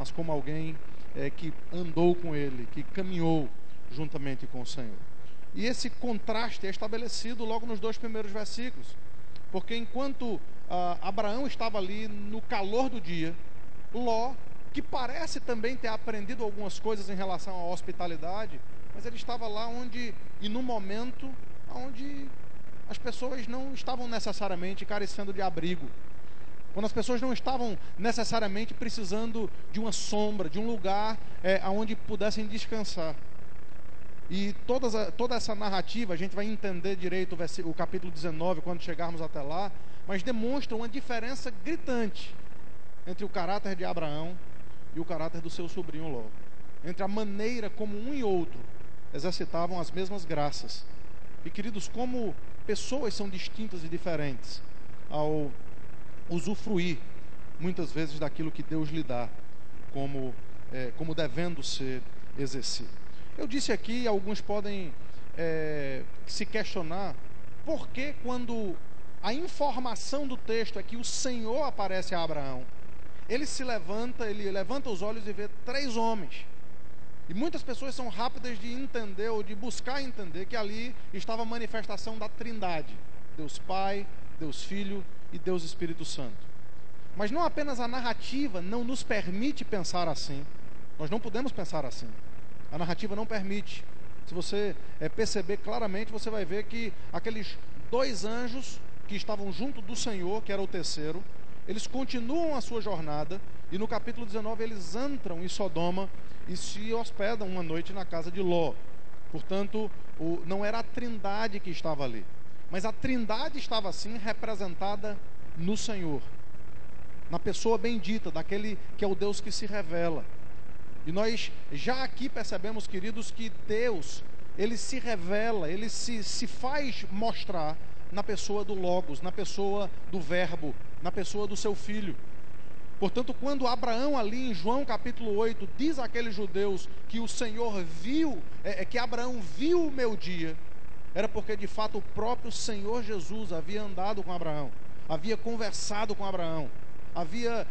mas como alguém que andou com ele, que caminhou juntamente com o Senhor. E esse contraste é estabelecido logo nos 2 primeiros versículos, porque enquanto Abraão estava ali no calor do dia, Ló, que parece também ter aprendido algumas coisas em relação à hospitalidade, mas ele estava lá e no momento onde as pessoas não estavam necessariamente carecendo de abrigo, quando as pessoas não estavam necessariamente precisando de uma sombra, de um lugar onde pudessem descansar. E toda essa narrativa, a gente vai entender direito o capítulo 19, quando chegarmos até lá, mas demonstra uma diferença gritante entre o caráter de Abraão e o caráter do seu sobrinho Ló, entre a maneira como um e outro exercitavam as mesmas graças. E queridos, como pessoas são distintas e diferentes ao usufruir muitas vezes daquilo que Deus lhe dá como devendo ser exercido. Eu disse aqui, alguns podem se questionar por que, quando a informação do texto é que o Senhor aparece a Abraão, ele levanta os olhos e vê 3 homens. E muitas pessoas são rápidas de entender ou de buscar entender que ali estava a manifestação da Trindade: Deus Pai, Deus Filho e Deus Espírito Santo. Mas não apenas a narrativa não nos permite pensar assim, nós não podemos pensar assim. A narrativa não permite. Se você perceber claramente, você vai ver que aqueles 2 anjos que estavam junto do Senhor, que era o terceiro, eles continuam a sua jornada, e no capítulo 19 eles entram em Sodoma e se hospedam uma noite na casa de Ló. Portanto, não era a Trindade que estava ali, mas a Trindade estava sim representada no Senhor, na pessoa bendita, daquele que é o Deus que se revela. E nós já aqui percebemos, queridos, que Deus, ele se revela, ele se faz mostrar na pessoa do Logos, na pessoa do Verbo, na pessoa do seu Filho. Portanto, quando Abraão ali em João capítulo 8 diz àqueles judeus que o Senhor viu, que Abraão viu o meu dia, era porque de fato o próprio Senhor Jesus havia andado com Abraão, havia conversado com Abraão, havia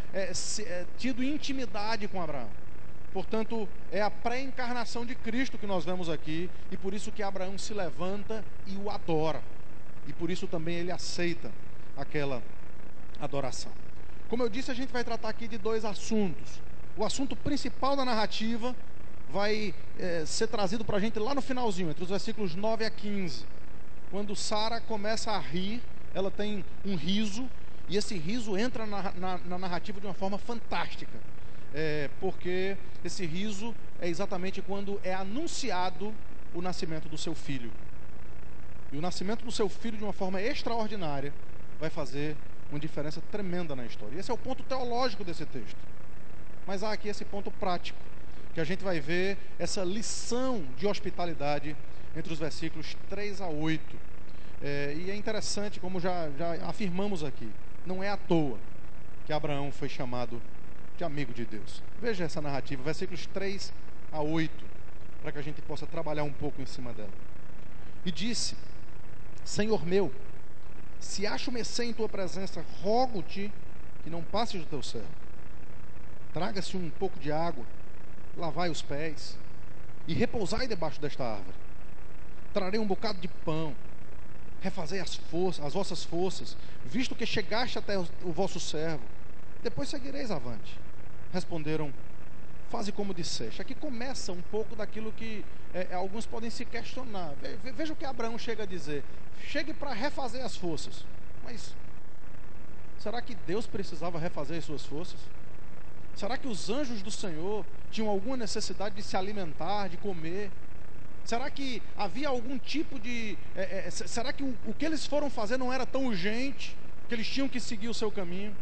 tido intimidade com Abraão. Portanto, é a pré-encarnação de Cristo que nós vemos aqui, e por isso que Abraão se levanta e o adora, e por isso também ele aceita aquela adoração. Como eu disse, a gente vai tratar aqui de 2 assuntos. O assunto principal da narrativa vai ser trazido para a gente lá no finalzinho, entre os versículos 9 a 15. Quando Sara começa a rir, ela tem um riso, e esse riso entra na narrativa de uma forma fantástica. Porque esse riso é exatamente quando é anunciado o nascimento do seu filho. E o nascimento do seu filho, de uma forma extraordinária, vai fazer uma diferença tremenda na história. E esse é o ponto teológico desse texto. Mas há aqui esse ponto prático, que a gente vai ver essa lição de hospitalidade entre os versículos 3 a 8. E é interessante, como já afirmamos aqui, não é à toa que Abraão foi chamado de amigo de Deus. Veja essa narrativa, versículos 3 a 8, para que a gente possa trabalhar um pouco em cima dela. E disse: Senhor meu, se acho mercê em tua presença, rogo-te que não passes do teu servo. Traga-se um pouco de água, lavai os pés e repousai debaixo desta árvore. Trarei um bocado de pão, refazei as vossas forças, visto que chegaste até o vosso servo. Depois seguireis avante. Responderam: faze como disseste. Aqui começa um pouco daquilo que alguns podem se questionar. Veja o que Abraão chega a dizer: chegue para refazer as forças. Mas será que Deus precisava refazer as suas forças? Será que os anjos do Senhor tinham alguma necessidade de se alimentar, de comer? Será que havia algum tipo de... será que o que eles foram fazer não era tão urgente, que eles tinham que seguir o seu caminho?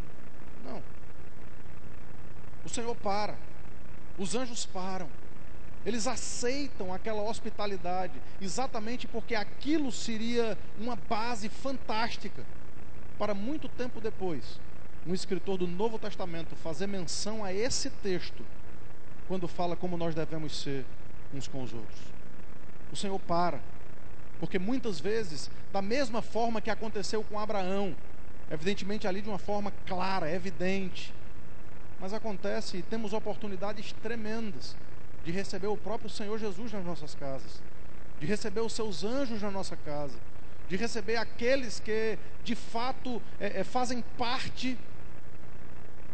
Não. O Senhor para. Os anjos param. Eles aceitam aquela hospitalidade, exatamente porque aquilo seria uma base fantástica para muito tempo depois um escritor do Novo Testamento fazer menção a esse texto quando fala como nós devemos ser uns com os outros. O Senhor para, porque muitas vezes, da mesma forma que aconteceu com Abraão, evidentemente ali de uma forma clara, evidente, Mas acontece e temos oportunidades tremendas de receber o próprio Senhor Jesus nas nossas casas, de receber os seus anjos na nossa casa, de receber aqueles que de fato fazem parte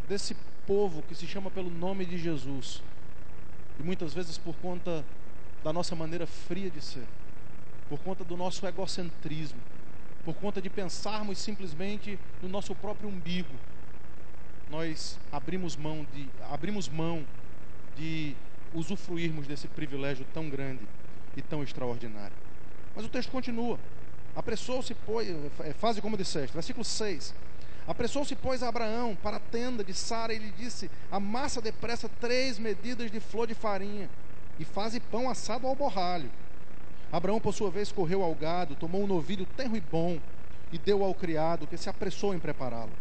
desse povo que se chama pelo nome de Jesus. E muitas vezes por conta da nossa maneira fria de ser, por conta do nosso egocentrismo, por conta de pensarmos simplesmente no nosso próprio umbigo, nós abrimos mão de usufruirmos desse privilégio tão grande e tão extraordinário. Mas o texto continua. Apressou-se, pois, faze como disseste, versículo 6. Apressou-se, pois, Abraão para a tenda de Sara e lhe disse: amassa depressa 3 medidas de flor de farinha e faze pão assado ao borralho. Abraão, por sua vez, correu ao gado, tomou um novilho tenro e bom e deu ao criado, que se apressou em prepará-lo.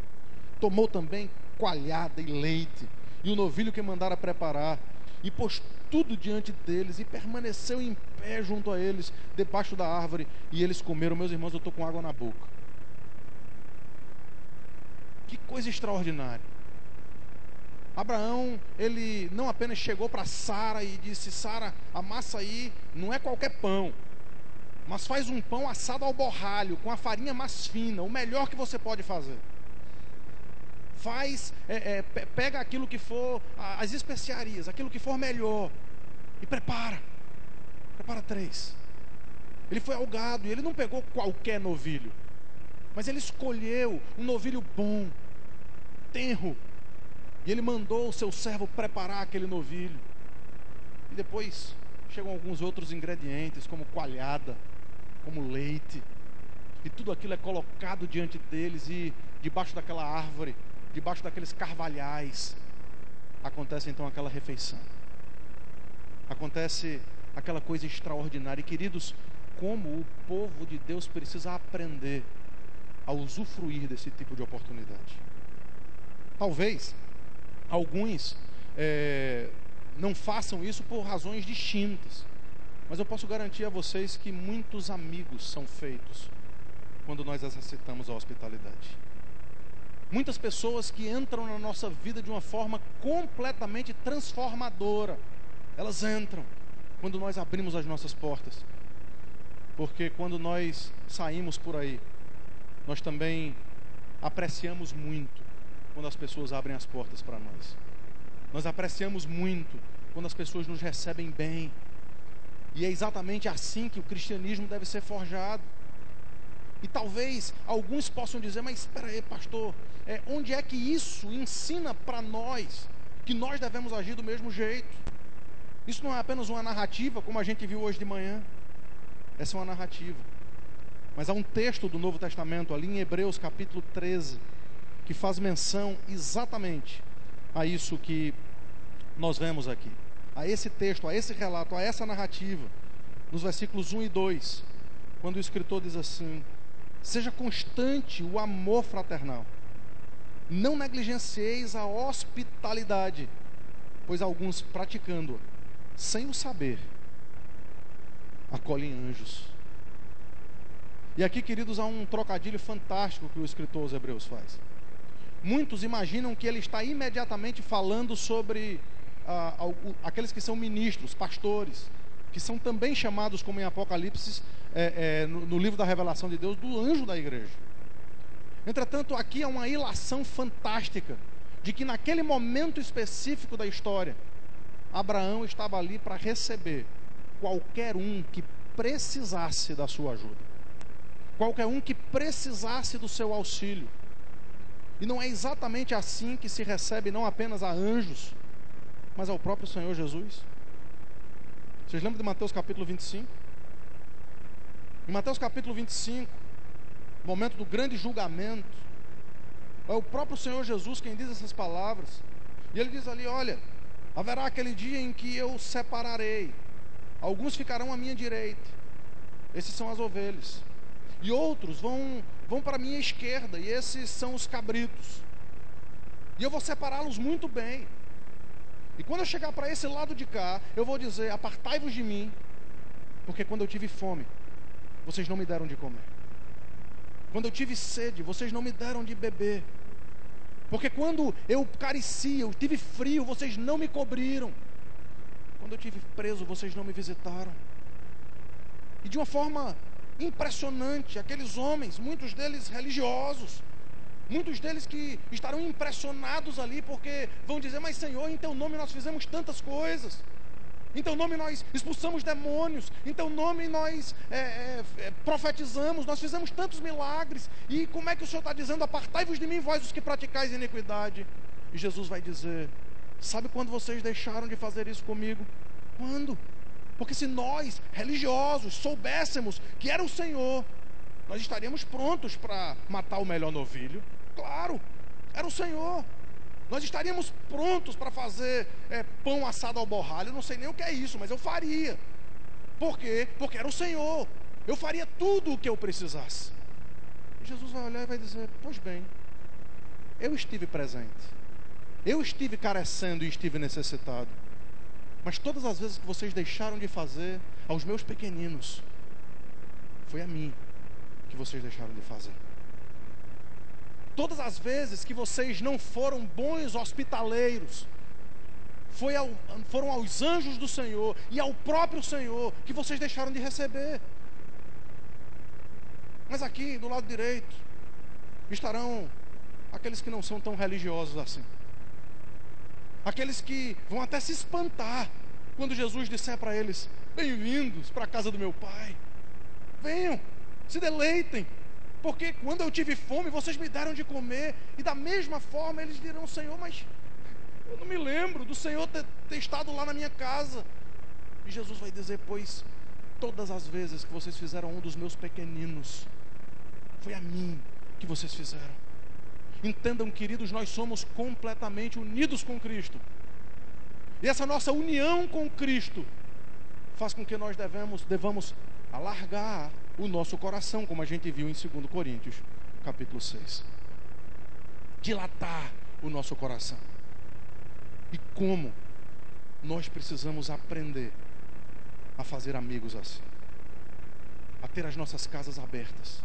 Tomou também coalhada e leite e o novilho que mandara preparar, e pôs tudo diante deles, e permaneceu em pé junto a eles, debaixo da árvore, e eles comeram. Meus irmãos, eu estou com água na boca. Que coisa extraordinária. Abraão, ele não apenas chegou para Sara e disse: Sara, amassa aí, não é qualquer pão, mas faz um pão assado ao borralho, com a farinha mais fina, o melhor que você pode fazer. Pega aquilo que for, as especiarias, aquilo que for melhor, e prepara 3. Ele foi ao gado e ele não pegou qualquer novilho, mas ele escolheu um novilho bom, tenro, e ele mandou o seu servo preparar aquele novilho. E depois chegam alguns outros ingredientes, como coalhada, como leite, e tudo aquilo é colocado diante deles, e debaixo daquela árvore, debaixo daqueles carvalhais, acontece então aquela refeição, acontece aquela coisa extraordinária. E queridos, como o povo de Deus precisa aprender a usufruir desse tipo de oportunidade. Talvez alguns não façam isso por razões distintas, mas eu posso garantir a vocês que muitos amigos são feitos quando nós exercitamos a hospitalidade. Muitas pessoas que entram na nossa vida de uma forma completamente transformadora, elas entram quando nós abrimos as nossas portas. Porque quando nós saímos por aí, nós também apreciamos muito quando as pessoas abrem as portas para nós. Nós apreciamos muito quando as pessoas nos recebem bem. E é exatamente assim que o cristianismo deve ser forjado. E talvez alguns possam dizer: mas espera aí, pastor, onde é que isso ensina para nós que nós devemos agir do mesmo jeito? Isso não é apenas uma narrativa, como a gente viu hoje de manhã. Essa é uma narrativa. Mas há um texto do Novo Testamento, ali em Hebreus capítulo 13, que faz menção exatamente a isso que nós vemos aqui, a esse texto, a esse relato, a essa narrativa, nos versículos 1 e 2, quando o escritor diz assim: seja constante o amor fraternal, não negligencieis a hospitalidade, pois alguns, praticando-a sem o saber, acolhem anjos. E aqui, queridos, há um trocadilho fantástico que o escritor aos Hebreus faz. Muitos imaginam que ele está imediatamente falando sobre aqueles que são ministros, pastores, que são também chamados, como em Apocalipse, no livro da revelação de Deus, do anjo da igreja. Entretanto, aqui há uma ilação fantástica de que naquele momento específico da história, Abraão estava ali para receber qualquer um que precisasse da sua ajuda, qualquer um que precisasse do seu auxílio. E não é exatamente assim que se recebe não apenas a anjos, mas ao próprio Senhor Jesus? Vocês lembram de Mateus capítulo 25? Em Mateus capítulo 25, momento do grande julgamento, é o próprio Senhor Jesus quem diz essas palavras. E ele diz ali: olha, haverá aquele dia em que eu separarei, alguns ficarão à minha direita, esses são as ovelhas, e outros vão para a minha esquerda, e esses são os cabritos, e eu vou separá-los muito bem. E quando eu chegar para esse lado de cá, eu vou dizer: apartai-vos de mim, porque quando eu tive fome, vocês não me deram de comer. Quando eu tive sede, vocês não me deram de beber. Porque quando eu carecia, eu tive frio, vocês não me cobriram. Quando eu tive preso, vocês não me visitaram. E de uma forma impressionante, aqueles homens, muitos deles religiosos, muitos deles que estarão impressionados ali, porque vão dizer: mas Senhor, em teu nome nós fizemos tantas coisas, em teu nome nós expulsamos demônios, em teu nome nós profetizamos, nós fizemos tantos milagres, e como é que o Senhor está dizendo: apartai-vos de mim, vós os que praticais iniquidade? E Jesus vai dizer: sabe quando vocês deixaram de fazer isso comigo? Quando? Porque se nós, religiosos, soubéssemos que era o Senhor, nós estaríamos prontos para matar o melhor novilho. Claro, era o Senhor. Nós estaríamos prontos para fazer pão assado ao borralho. Eu não sei nem o que é isso, mas eu faria. Por quê? Porque era o Senhor. Eu faria tudo o que eu precisasse. E Jesus vai olhar e vai dizer: pois bem, eu estive presente, eu estive carecendo e estive necessitado, mas todas as vezes que vocês deixaram de fazer aos meus pequeninos, foi a mim que vocês deixaram de fazer. Todas as vezes que vocês não foram bons hospitaleiros, foram aos anjos do Senhor e ao próprio Senhor que vocês deixaram de receber. Mas aqui do lado direito estarão aqueles que não são tão religiosos assim, aqueles que vão até se espantar quando Jesus disser para eles: bem-vindos para a casa do meu Pai, venham, se deleitem, porque quando eu tive fome vocês me deram de comer. E da mesma forma eles dirão: Senhor, mas eu não me lembro do Senhor ter estado lá na minha casa. E Jesus vai dizer: pois todas as vezes que vocês fizeram um dos meus pequeninos, foi a mim que vocês fizeram. Entendam, queridos, nós somos completamente unidos com Cristo, e essa nossa união com Cristo faz com que nós devamos alargar o nosso coração, como a gente viu em 2 Coríntios capítulo 6, dilatar o nosso coração. E como nós precisamos aprender a fazer amigos assim, a ter as nossas casas abertas,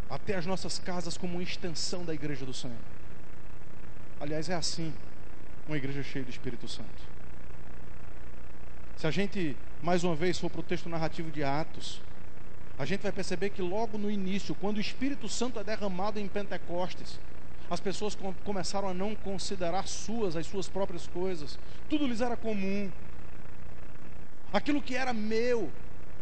a ter as nossas casas como uma extensão da igreja do Senhor. Aliás, é assim uma igreja cheia do Espírito Santo. Se a gente mais uma vez for para o texto narrativo de Atos, a gente vai perceber que logo no início, quando o Espírito Santo é derramado em Pentecostes, as pessoas começaram a não considerar as suas próprias coisas. Tudo lhes era comum. Aquilo que era meu,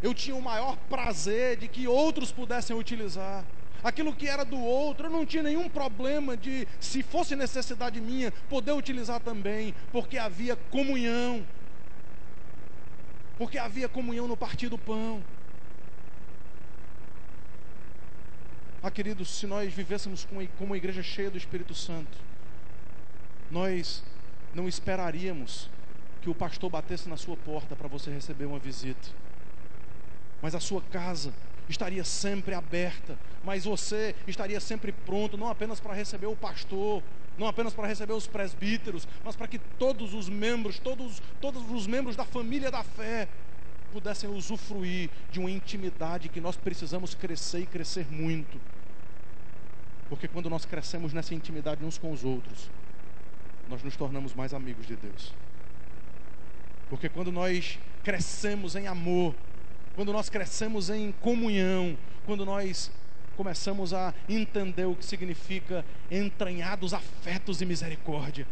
eu tinha o maior prazer de que outros pudessem utilizar. Aquilo que era do outro, eu não tinha nenhum problema de, se fosse necessidade minha, poder utilizar também, porque havia comunhão. Porque havia comunhão no partir do pão. Queridos, se nós vivêssemos como uma igreja cheia do Espírito Santo, nós não esperaríamos que o pastor batesse na sua porta para você receber uma visita, mas a sua casa estaria sempre aberta, mas você estaria sempre pronto, não apenas para receber o pastor, não apenas para receber os presbíteros, mas para que todos os membros da família da fé pudessem usufruir de uma intimidade que nós precisamos crescer e crescer muito. Porque quando nós crescemos nessa intimidade uns com os outros, nós nos tornamos mais amigos de Deus. Porque quando nós crescemos em amor, quando nós crescemos em comunhão, quando nós começamos a entender o que significa entranhados afetos e misericórdia,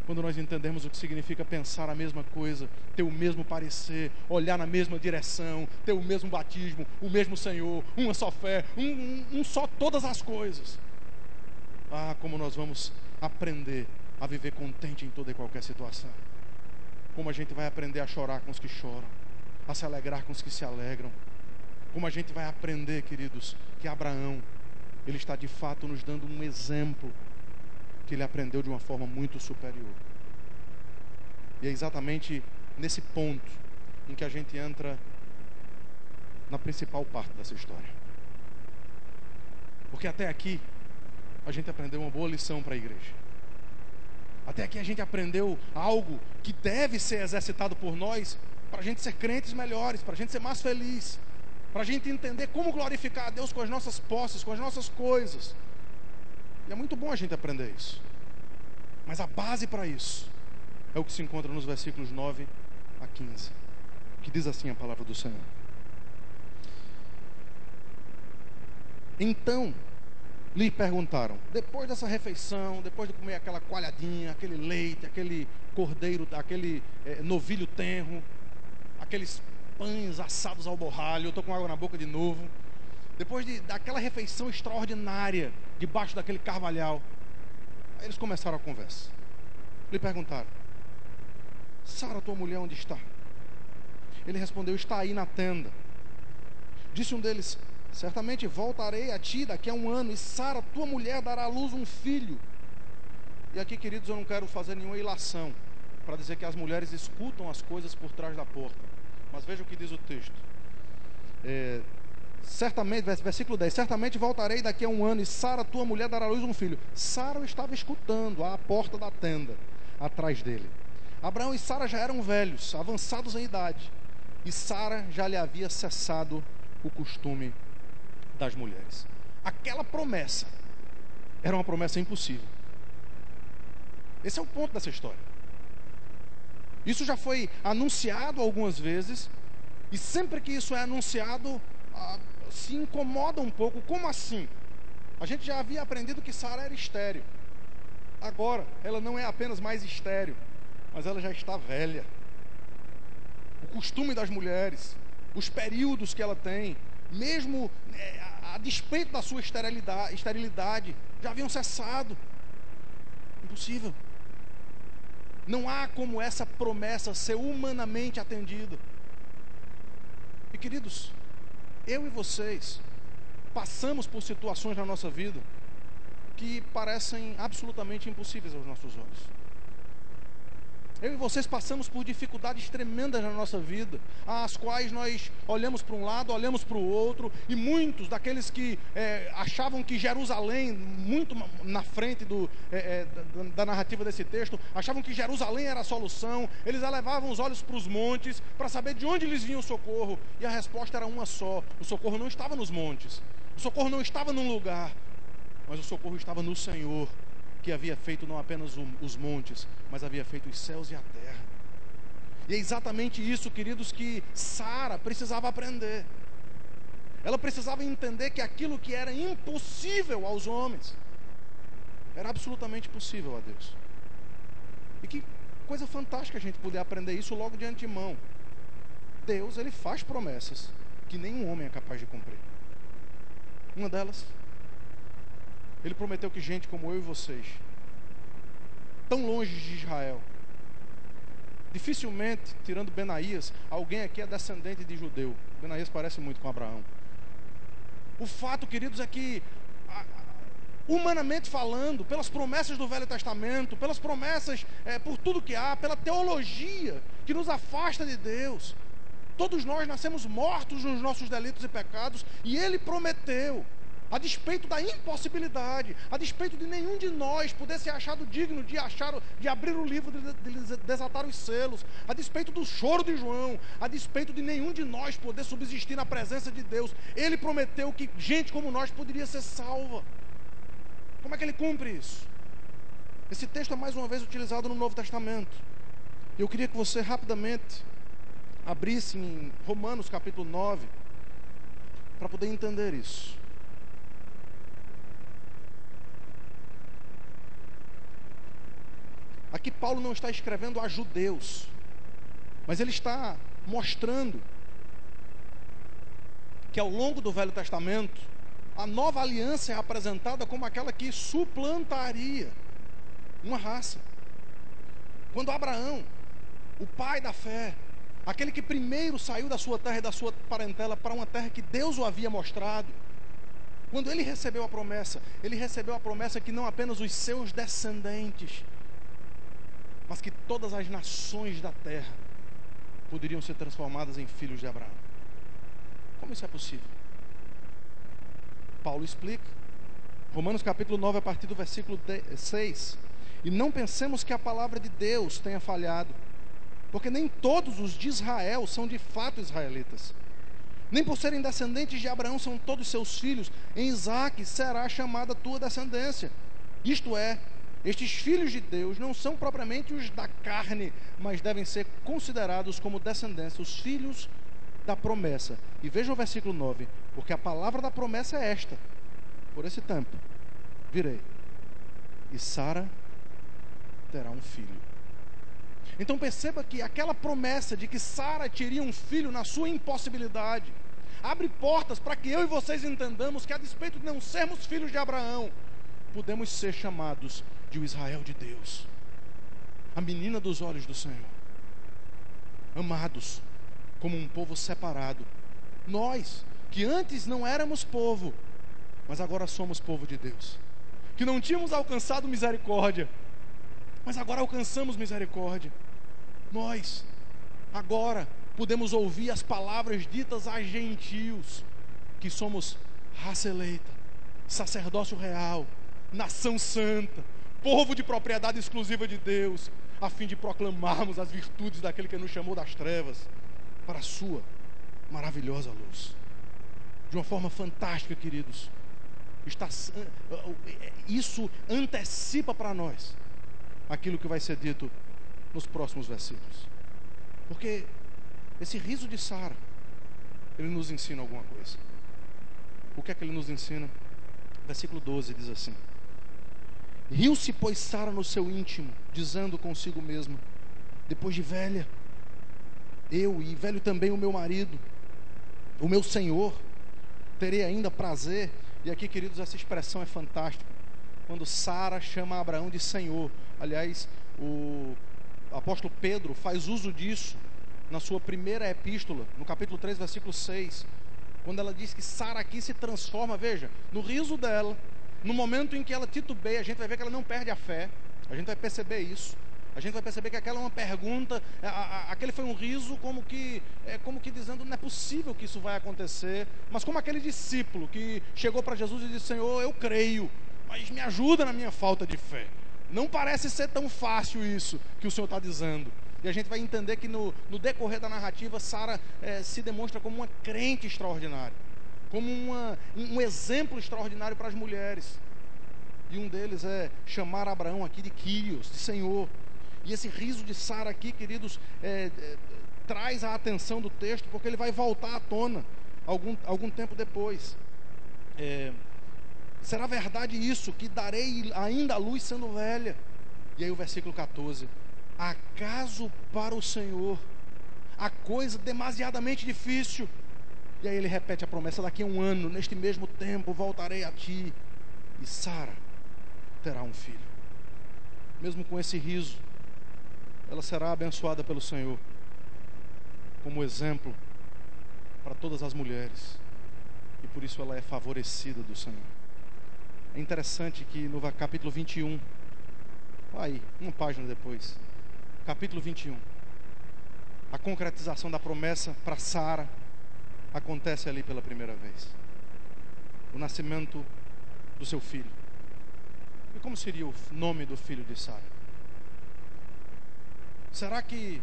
quando nós entendemos o que significa pensar a mesma coisa, ter o mesmo parecer, olhar na mesma direção, ter o mesmo batismo, o mesmo Senhor, uma só fé, um só todas as coisas. Como nós vamos aprender a viver contente em toda e qualquer situação. Como a gente vai aprender a chorar com os que choram, a se alegrar com os que se alegram. Como a gente vai aprender, queridos, que Abraão, ele está de fato nos dando um exemplo que ele aprendeu de uma forma muito superior. E é exatamente nesse ponto em que a gente entra na principal parte dessa história. Porque até aqui a gente aprendeu uma boa lição para a igreja. Até aqui a gente aprendeu algo que deve ser exercitado por nós para a gente ser crentes melhores, para a gente ser mais feliz, para a gente entender como glorificar a Deus com as nossas posses, com as nossas coisas. E é muito bom a gente aprender isso. Mas a base para isso é o que se encontra nos versículos 9 a 15, que diz assim a palavra do Senhor. Então lhe perguntaram, depois dessa refeição, depois de comer aquela coalhadinha, aquele leite, aquele cordeiro, aquele novilho tenro, aqueles pães assados ao borralho, eu estou com água na boca de novo, depois daquela refeição extraordinária, debaixo daquele carvalhal, aí eles começaram a conversa. Lhe perguntaram, Sara, tua mulher, onde está? Ele respondeu, está aí na tenda. Disse um deles, certamente voltarei a ti daqui a 1 ano, e Sara, tua mulher, dará à luz um filho. E aqui, queridos, eu não quero fazer nenhuma ilação para dizer que as mulheres escutam as coisas por trás da porta. Mas veja o que diz o texto. Certamente, versículo 10, certamente voltarei daqui a 1 ano, e Sara, tua mulher, dará à luz um filho. Sara estava escutando à porta da tenda, atrás dele. Abraão e Sara já eram velhos, avançados em idade, e Sara já lhe havia cessado o costume das mulheres. Aquela promessa era uma promessa impossível. Esse é o ponto dessa história. Isso já foi anunciado algumas vezes, e sempre que isso é anunciado, se incomoda um pouco. Como assim? A gente já havia aprendido que Sara era estéril. Agora, ela não é apenas mais estéril, mas ela já está velha. O costume das mulheres, os períodos que ela tem, mesmo a despeito da sua esterilidade, já haviam cessado. Impossível. Não há como essa promessa ser humanamente atendida. E queridos, eu e vocês passamos por situações na nossa vida que parecem absolutamente impossíveis aos nossos olhos. Eu e vocês passamos por dificuldades tremendas na nossa vida, as quais nós olhamos para um lado, olhamos para o outro, e muitos daqueles que achavam que Jerusalém, muito na frente da narrativa desse texto, achavam que Jerusalém era a solução, eles elevavam os olhos para os montes, para saber de onde lhes vinha o socorro, e a resposta era uma só: o socorro não estava nos montes, o socorro não estava num lugar, mas o socorro estava no Senhor, que havia feito não apenas os montes, mas havia feito os céus e a terra. E é exatamente isso, queridos, que Sara precisava aprender. Ela precisava entender que aquilo que era impossível aos homens era absolutamente possível a Deus. E que coisa fantástica a gente poder aprender isso logo de antemão. Deus, Ele faz promessas que nenhum homem é capaz de cumprir. Uma delas, Ele prometeu que gente como eu e vocês, tão longe de Israel, dificilmente, tirando Benaías, alguém aqui é descendente de judeu. Benaías parece muito com Abraão. O fato, queridos, é que, humanamente falando, pelas promessas do Velho Testamento, pelas promessas, por tudo que há, pela teologia que nos afasta de Deus, todos nós nascemos mortos nos nossos delitos e pecados, e Ele prometeu, a despeito da impossibilidade, a despeito de nenhum de nós poder ser achado digno de abrir o livro, de desatar os selos, a despeito do choro de João, a despeito de nenhum de nós poder subsistir na presença de Deus, Ele prometeu que gente como nós poderia ser salva. Como é que Ele cumpre isso? Esse texto é mais uma vez utilizado no Novo Testamento. Eu queria que você rapidamente abrisse em Romanos capítulo 9, para poder entender isso. Aqui Paulo não está escrevendo a judeus, mas ele está mostrando que ao longo do Velho Testamento, a nova aliança é apresentada como aquela que suplantaria uma raça. Quando Abraão, o pai da fé, aquele que primeiro saiu da sua terra e da sua parentela para uma terra que Deus o havia mostrado, quando ele recebeu a promessa que não apenas os seus descendentes, mas que todas as nações da terra poderiam ser transformadas em filhos de Abraão. Como isso é possível? Paulo explica, Romanos capítulo 9, a partir do versículo 6, e não pensemos que a palavra de Deus tenha falhado, porque nem todos os de Israel são de fato israelitas, nem por serem descendentes de Abraão são todos seus filhos. Em Isaque será chamada tua descendência. Isto é, estes filhos de Deus não são propriamente os da carne, mas devem ser considerados como descendência, os filhos da promessa. E vejam o versículo 9, porque a palavra da promessa é esta: por esse tempo virei, e Sara terá um filho. Então perceba que aquela promessa de que Sara teria um filho na sua impossibilidade abre portas para que eu e vocês entendamos que, a despeito de não sermos filhos de Abraão, podemos ser chamados de o Israel de Deus, a menina dos olhos do Senhor, amados como um povo separado. Nós, que antes não éramos povo, mas agora somos povo de Deus, que não tínhamos alcançado misericórdia, mas agora alcançamos misericórdia. Nós, agora, podemos ouvir as palavras ditas a gentios, que somos raça eleita, sacerdócio real, nação santa, povo de propriedade exclusiva de Deus, a fim de proclamarmos as virtudes daquele que nos chamou das trevas para a sua maravilhosa luz. De uma forma fantástica, queridos, isso antecipa para nós aquilo que vai ser dito nos próximos versículos, porque esse riso de Sara, ele nos ensina alguma coisa. O que é que ele nos ensina? Versículo 12 diz assim: riu-se, pois, Sara no seu íntimo, dizendo consigo mesma: depois de velha, eu e velho também o meu marido, o meu Senhor, terei ainda prazer. E aqui, queridos, essa expressão é fantástica, quando Sara chama Abraão de Senhor. Aliás, o apóstolo Pedro faz uso disso na sua primeira epístola, no capítulo 3, versículo 6, quando ela diz que Sara aqui se transforma, veja, no riso dela, no momento em que ela titubeia, a gente vai ver que ela não perde a fé, a gente vai perceber isso, a gente vai perceber que aquela é uma pergunta, aquele foi um riso como que dizendo, não é possível que isso vai acontecer, mas como aquele discípulo que chegou para Jesus e disse: Senhor, eu creio, mas me ajuda na minha falta de fé. Não parece ser tão fácil isso que o Senhor está dizendo. E a gente vai entender que no decorrer da narrativa, Sara se demonstra como uma crente extraordinária, como um exemplo extraordinário para as mulheres. E um deles é chamar Abraão aqui de Kyrios, de Senhor. E esse riso de Sara aqui, queridos, traz a atenção do texto, porque ele vai voltar à tona algum tempo depois. Será verdade isso, que darei ainda a luz sendo velha? E aí o versículo 14: acaso para o Senhor a coisa demasiadamente difícil? E aí ele repete a promessa: daqui a um ano, neste mesmo tempo, voltarei a ti, e Sara terá um filho. Mesmo com esse riso, ela será abençoada pelo Senhor, como exemplo para todas as mulheres, e por isso ela é favorecida do Senhor. É interessante que no capítulo 21, aí, uma página depois, capítulo 21, a concretização da promessa para Sara acontece ali pela primeira vez. O nascimento do seu filho. E como seria o nome do filho de Sara? Será que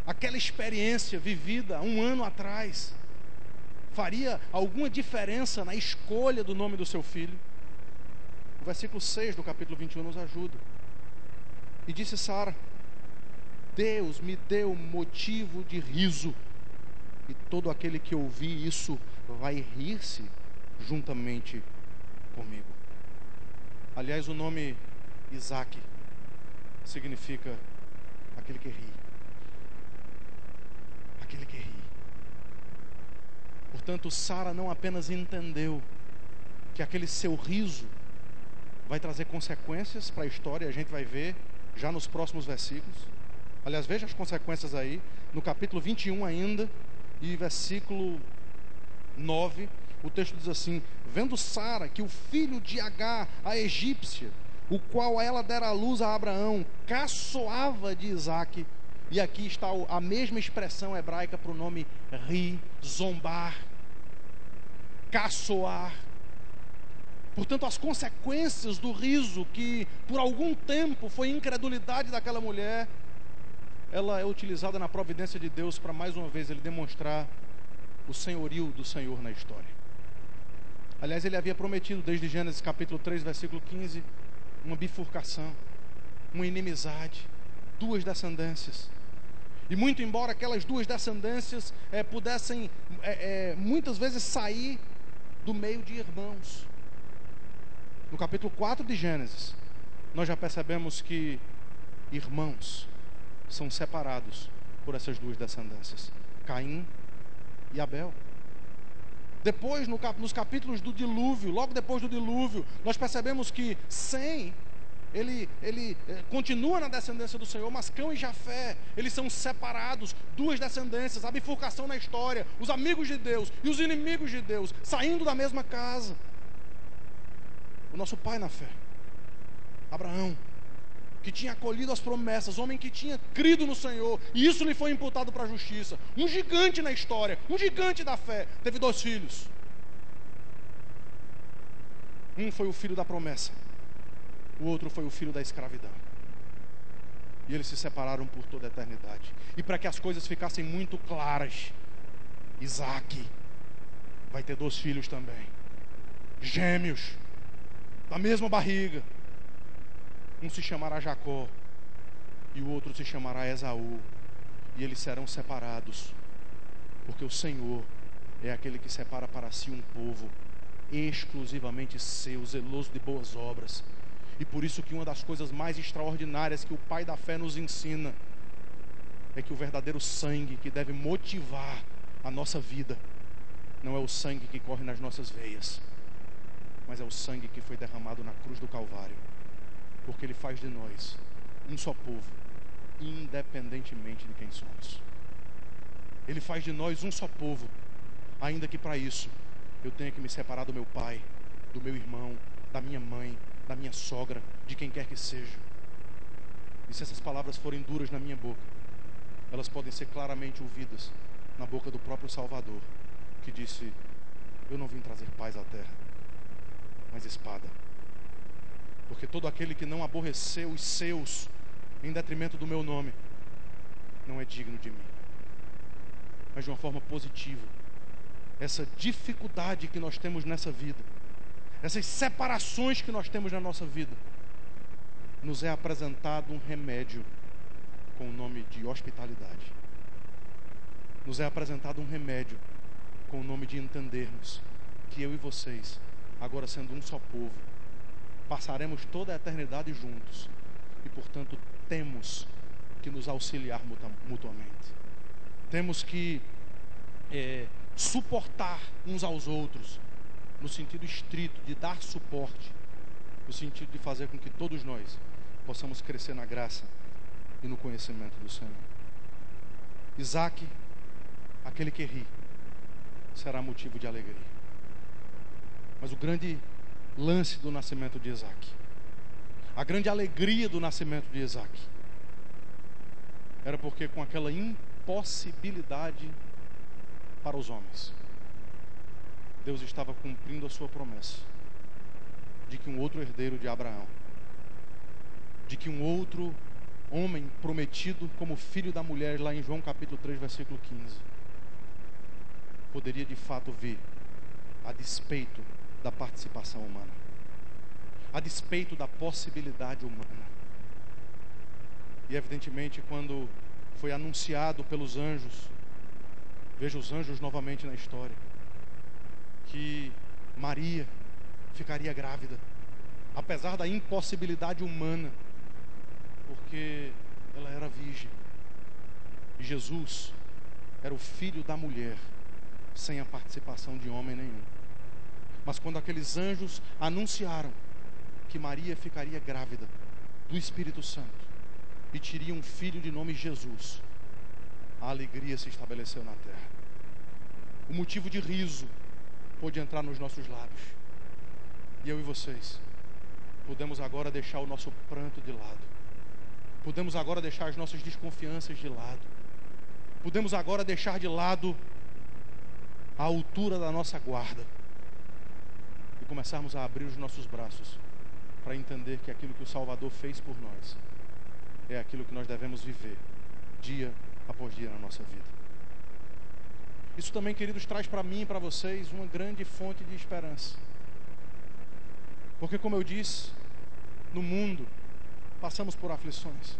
aquela experiência vivida um ano atrás faria alguma diferença na escolha do nome do seu filho? O versículo 6 do capítulo 21 nos ajuda. E disse Sara: Deus me deu motivo de riso, e todo aquele que ouvir isso vai rir-se juntamente comigo. Aliás, o nome Isaac significa aquele que ri. Aquele que ri. Portanto, Sara não apenas entendeu que aquele seu riso vai trazer consequências para a história, a gente vai ver já nos próximos versículos. Aliás, veja as consequências aí, no capítulo 21 ainda, e versículo 9, o texto diz assim: vendo Sara que o filho de Agar, a egípcia, o qual ela dera à luz a Abraão, caçoava de Isaque. E aqui está a mesma expressão hebraica para o nome rir, zombar, caçoar. Portanto, as consequências do riso, que por algum tempo foi incredulidade daquela mulher, ela é utilizada na providência de Deus para mais uma vez ele demonstrar o senhorio do Senhor na história. Aliás, ele havia prometido desde Gênesis capítulo 3, versículo 15, uma bifurcação, uma inimizade, duas descendências. E muito embora aquelas duas descendências pudessem muitas vezes sair do meio de irmãos. No capítulo 4 de Gênesis, nós já percebemos que irmãos são separados por essas duas descendências, Caim e Abel. Depois, nos capítulos do dilúvio, logo depois do dilúvio, nós percebemos que Sem, ele continua na descendência do Senhor, mas Cão e Jafé, eles são separados, duas descendências, a bifurcação na história, os amigos de Deus e os inimigos de Deus, saindo da mesma casa. O nosso pai na fé, Abraão, que tinha acolhido as promessas, homem que tinha crido no Senhor, e isso lhe foi imputado para a justiça, um gigante na história, um gigante da fé, teve 2 filhos. Um foi o filho da promessa, o outro foi o filho da escravidão. E eles se separaram por toda a eternidade. E para que as coisas ficassem muito claras, Isaac vai ter 2 filhos também, gêmeos, da mesma barriga. Um se chamará Jacó e o outro se chamará Esaú. E eles serão separados, porque o Senhor é aquele que separa para si um povo exclusivamente seu, zeloso de boas obras. E por isso que uma das coisas mais extraordinárias que o pai da fé nos ensina é que o verdadeiro sangue que deve motivar a nossa vida não é o sangue que corre nas nossas veias, mas é o sangue que foi derramado na cruz do Calvário, porque ele faz de nós um só povo, independentemente de quem somos. Ele faz de nós um só povo, ainda que para isso eu tenha que me separar do meu pai, do meu irmão, da minha mãe, da minha sogra, de quem quer que seja. E se essas palavras forem duras na minha boca, elas podem ser claramente ouvidas na boca do próprio Salvador, que disse: eu não vim trazer paz à terra, mas espada. Porque todo aquele que não aborreceu os seus em detrimento do meu nome não é digno de mim. Mas de uma forma positiva, essa dificuldade que nós temos nessa vida, essas separações que nós temos na nossa vida, nos é apresentado um remédio com o nome de hospitalidade. Nos é apresentado um remédio com o nome de entendermos que eu e vocês, agora sendo um só povo, passaremos toda a eternidade juntos e, portanto, temos que nos auxiliar mutuamente. Temos que suportar uns aos outros, no sentido estrito de dar suporte, no sentido de fazer com que todos nós possamos crescer na graça e no conhecimento do Senhor. Isaac, aquele que ri, será motivo de alegria. Mas o grande lance do nascimento de Isaac, a grande alegria do nascimento de Isaac, era porque com aquela impossibilidade para os homens, Deus estava cumprindo a sua promessa de que um outro herdeiro de Abraão, de que um outro homem prometido como filho da mulher, lá em João capítulo 3, versículo 15, poderia de fato vir a despeito da participação humana, a despeito da possibilidade humana. E evidentemente, quando foi anunciado pelos anjos, veja os anjos novamente na história, que Maria ficaria grávida, apesar da impossibilidade humana, porque ela era virgem. E Jesus era o filho da mulher, sem a participação de homem nenhum. Mas quando aqueles anjos anunciaram que Maria ficaria grávida do Espírito Santo e teria um filho de nome Jesus, a alegria se estabeleceu na terra. O motivo de riso pôde entrar nos nossos lábios. E eu e vocês podemos agora deixar o nosso pranto de lado. Podemos agora deixar as nossas desconfianças de lado. Podemos agora deixar de lado a altura da nossa guarda e começarmos a abrir os nossos braços para entender que aquilo que o Salvador fez por nós é aquilo que nós devemos viver dia após dia na nossa vida. Isso também, queridos, traz para mim e para vocês uma grande fonte de esperança. Porque, como eu disse, no mundo passamos por aflições,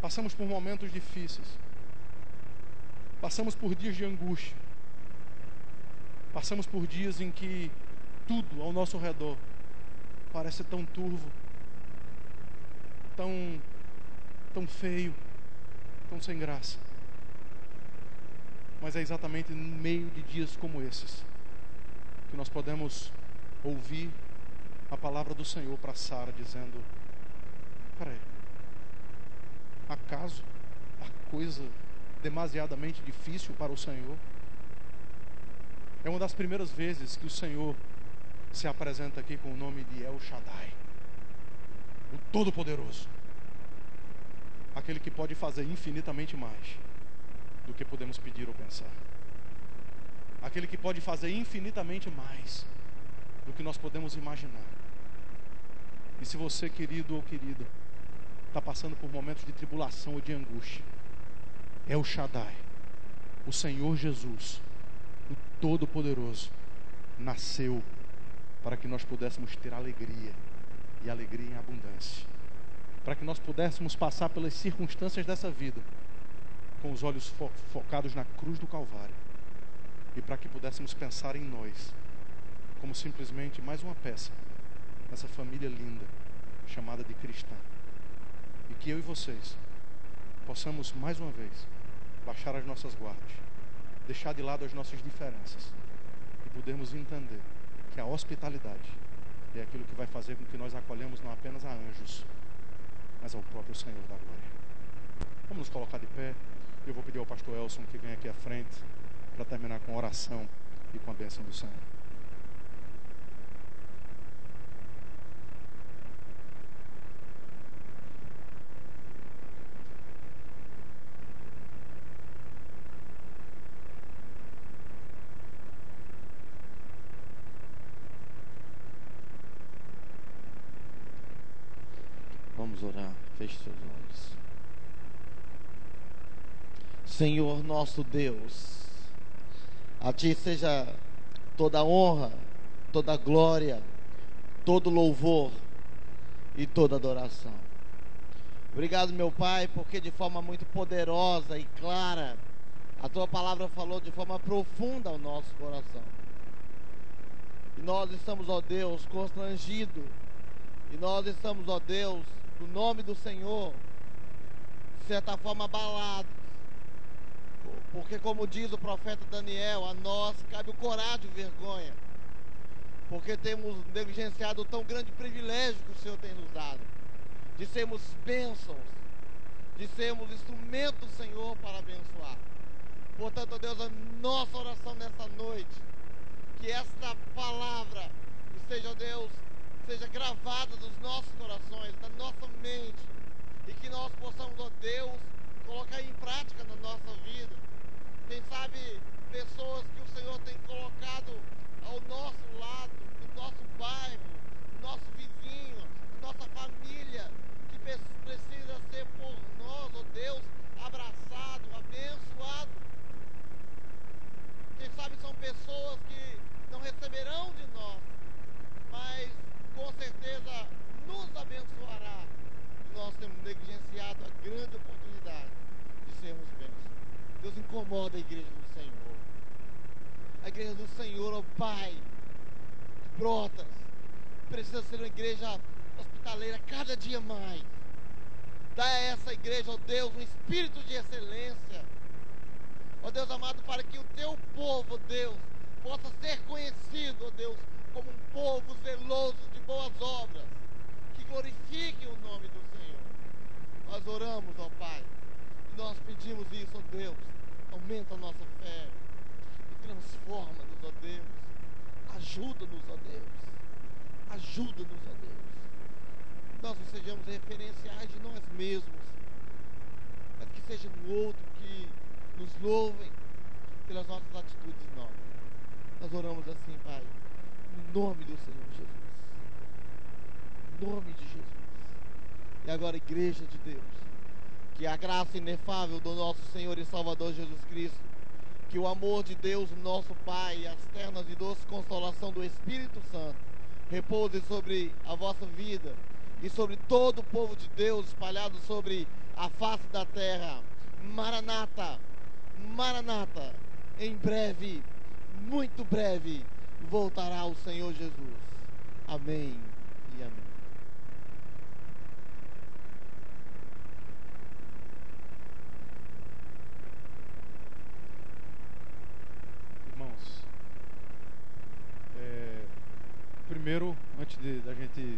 passamos por momentos difíceis, passamos por dias de angústia, passamos por dias em que tudo ao nosso redor parece tão turvo, tão feio, tão sem graça. Mas é exatamente no meio de dias como esses que nós podemos ouvir a palavra do Senhor para Sara, dizendo: peraí, acaso a coisa demasiadamente difícil para o Senhor? É uma das primeiras vezes que o Senhor se apresenta aqui com o nome de El Shaddai, o Todo-Poderoso, aquele que pode fazer infinitamente mais do que podemos pedir ou pensar, aquele que pode fazer infinitamente mais do que nós podemos imaginar. E se você, querido ou querida, está passando por momentos de tribulação ou de angústia, El Shaddai, o Senhor Jesus, o Todo-Poderoso, nasceu para que nós pudéssemos ter alegria, e alegria em abundância, para que nós pudéssemos passar pelas circunstâncias dessa vida com os olhos focados na cruz do Calvário, e para que pudéssemos pensar em nós como simplesmente mais uma peça nessa família linda chamada de cristã, e que eu e vocês possamos mais uma vez baixar as nossas guardas, deixar de lado as nossas diferenças e podermos entender que a hospitalidade é aquilo que vai fazer com que nós acolhamos não apenas a anjos, mas ao próprio Senhor da glória. Vamos nos colocar de pé. Eu vou pedir ao pastor Elson que venha aqui à frente para terminar com a oração e com a bênção do Senhor. Vamos orar, feche seus olhos. Senhor nosso Deus, a Ti seja toda honra, toda glória, todo louvor e toda adoração. Obrigado, meu Pai, porque de forma muito poderosa e clara a Tua palavra falou de forma profunda ao nosso coração. E nós estamos, ó Deus, constrangidos, e nós estamos, ó Deus, no nome do Senhor, de certa forma abalados, porque, como diz o profeta Daniel, a nós cabe o coragem e vergonha, porque temos negligenciado o tão grande privilégio que o Senhor tem nos dado, de sermos bênçãos, de sermos instrumentos, Senhor, para abençoar. Portanto, ó Deus, a nossa oração nessa noite, que esta palavra esteja, ó Deus, seja gravada nos nossos corações, na nossa mente, e que nós possamos, ó Deus, colocar em prática na nossa vida. Quem sabe pessoas que o Senhor tem colocado ao nosso lado, no nosso bairro, no nosso vizinho, na nossa família, que precisa ser por nós, ó Deus, abraçado, abençoado. Quem sabe são pessoas que não receberão de nós, mas com certeza nos abençoará. E nós temos negligenciado a grande oportunidade de sermos bênçãos. Deus, incomoda a igreja do Senhor. A igreja do Senhor, ó Pai, de Brotas, precisa ser uma igreja hospitaleira cada dia mais. Dá a essa igreja, ó Deus, um espírito de excelência. Ó Deus amado, para que o Teu povo, ó Deus, possa ser conhecido, ó Deus, como um povo zeloso de boas obras, que glorifique o nome do Senhor. Nós oramos, ó Pai, e nós pedimos isso, ó Deus, aumenta a nossa fé, e transforma-nos, ó Deus, ajuda-nos, ó Deus, ajuda-nos, ó Deus. Nós não sejamos referenciais de nós mesmos, mas que seja um outro que nos louvem pelas nossas atitudes nobres. Nós oramos assim, Pai, no nome do Senhor Jesus. Em nome de Jesus. E agora, igreja de Deus, que a graça inefável do nosso Senhor e Salvador Jesus Cristo, Que o amor de Deus, nosso Pai, e as ternas e doce consolação do Espírito Santo repouse sobre a vossa vida e sobre todo o povo de Deus espalhado sobre a face da terra. Maranata, Maranata, em breve, muito breve, voltará o Senhor Jesus. Amém e amém. Irmãos, primeiro, antes da gente